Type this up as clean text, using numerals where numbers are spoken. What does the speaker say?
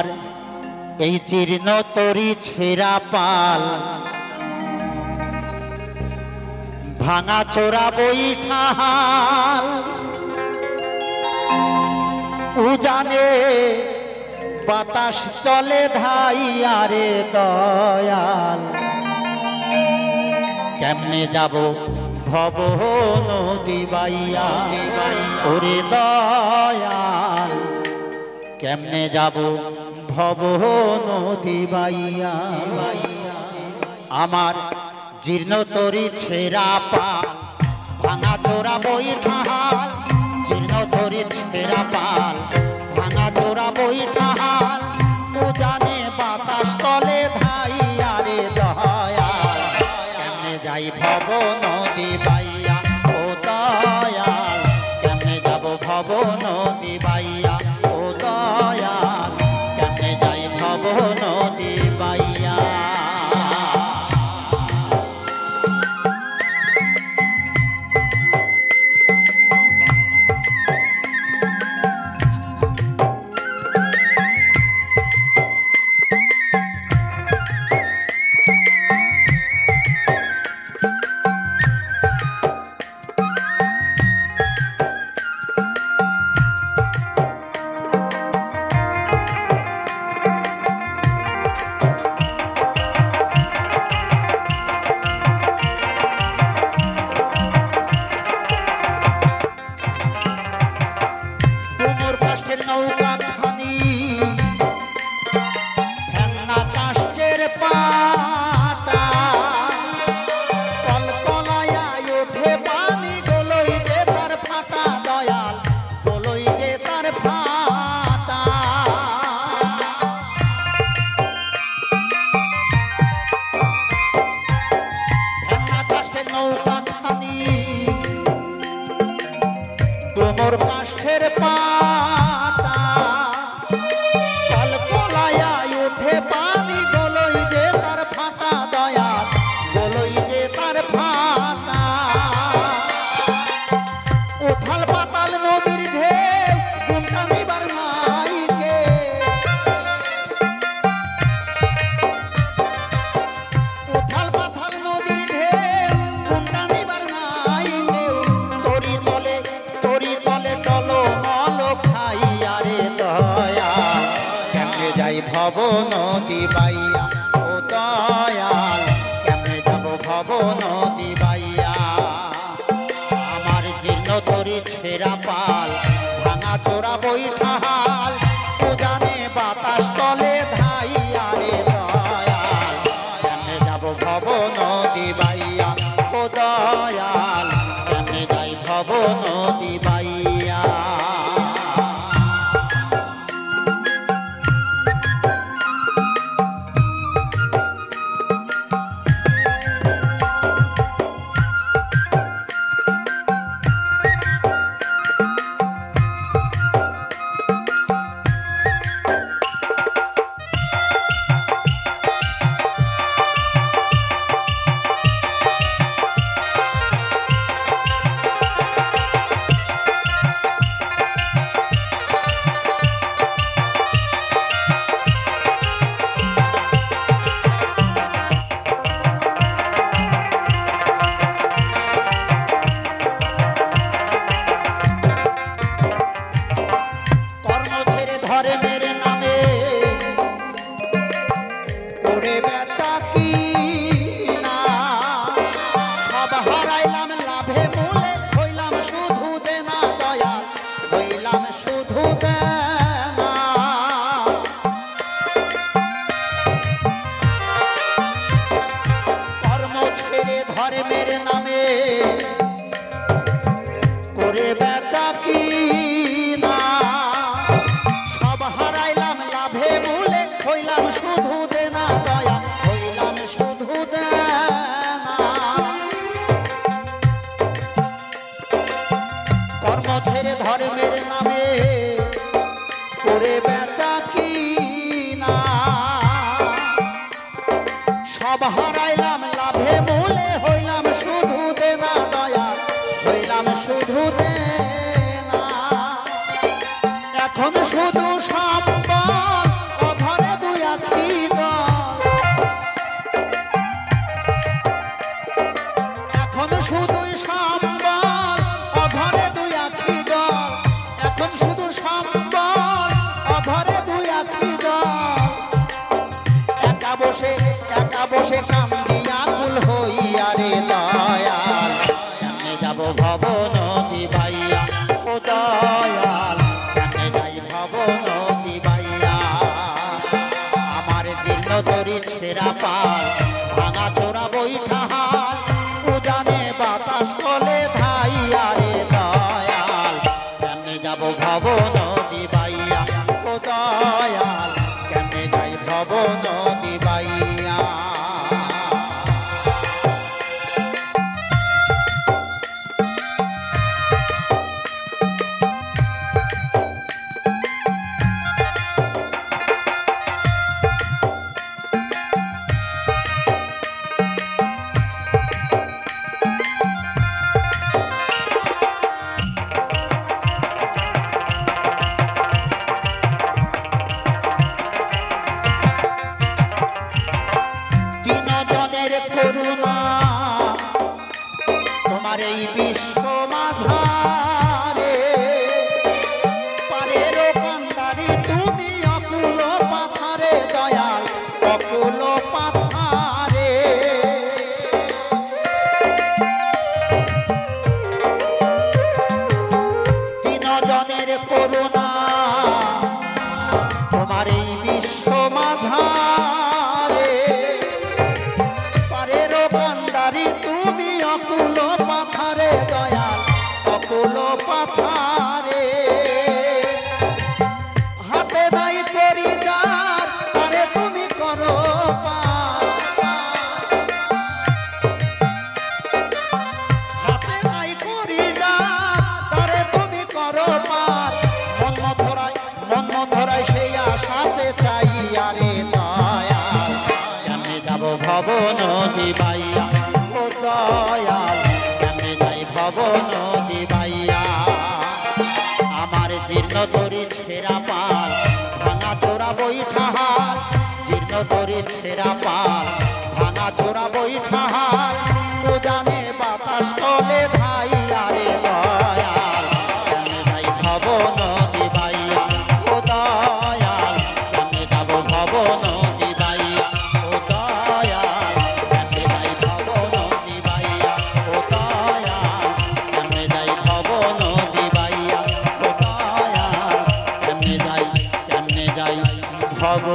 আমার এই জীর্ণ তরি ছেঁড়া পাল ভাঙা চোরা বৈঠাল উজানে বাতাস চলে ধাইয়া রে দয়াল কেমনে যাব ভব নদী বাইয়া ওরে দয়াল কেমনে যাব ভব নদী বাইয়া আমার জীর্ণ তরি ছেঁড়া পাল ভাঙা চোরা বৈঠাল জীর্ণ তরি ছেঁড়া পাল ভাঙা চোরা বৈঠাল উজানে বাতাস তলে ধাইয়া রে দয়াল কেমনে যাই ভব নদী বাইয়া ও দয়াল কেমনে যাব ভব নদী বাইয়া ও দয়াল কেমনে যাই ভব নদী বাইয়া ভব নদী বাইয়া ও দয়াল কেমনে যাব ভব নদী বাইয়া আমার জীর্ণ তরি ছেঁড়া পাল ভাঙা চোরা বৈঠাল উজানে বাতাস তলে ধাইয়া রে দয়াল কেমনে যাব ভব নদী বাইয়া ও দয়াল কেমনে যাই ভব নদী বাইয়া ধর্মের নামে করে বেচা কিনা সব হারাইলাম লাভে মূলে হইলাম শুধু দেনা দয়া হইলাম শুধু দেনা কর্ম ছেড়ে ধর্মের নামে করে বেচা কিনা সব হারাইলাম লাভে মূলে হইলাম শুধু দেনা তোমার এই বিশ্ব মাঝারে পারের কান্ডারি তুমি অকুল পাথারে দয়াল অকুল পাথারে তিনজনের করুণা তোমার এই বিশ্ব মাঝারে পারের কান্ডারি তুমি অকুল পাথারে দয়াল অকুল পাথারে হাতে নাই করি যার তারে তুমি করো পার হাতে নাই করি যার তারে তুমি করো পার মন ধরায় সেই আশাতে চাই আরে দয়াল কেমনে যাব ভব নদী বাইয়া ও দয়াল কেমনে যাই ভব নদী বাইয়া আমার জীর্ণ তরি ছেঁড়া পাল ভাঙা চোরা বৈঠাহাল জীর্ণ তরি ছেঁড়া পাল ভাঙা চোরা বৈঠাহাল উজানে বাতাস তলে ধাই আরে দয়াল কেমনে যাই ভব নদী বাইয়া ও দয়াল কেমনে যাব ভব নদী বাইয়া ও দয়াল কেমনে যাই ভব নদী বাইয়া ও দয়াল কেমনে যাই ভব নদী বাইয়া ও দয়াল কেমনে যাই ভব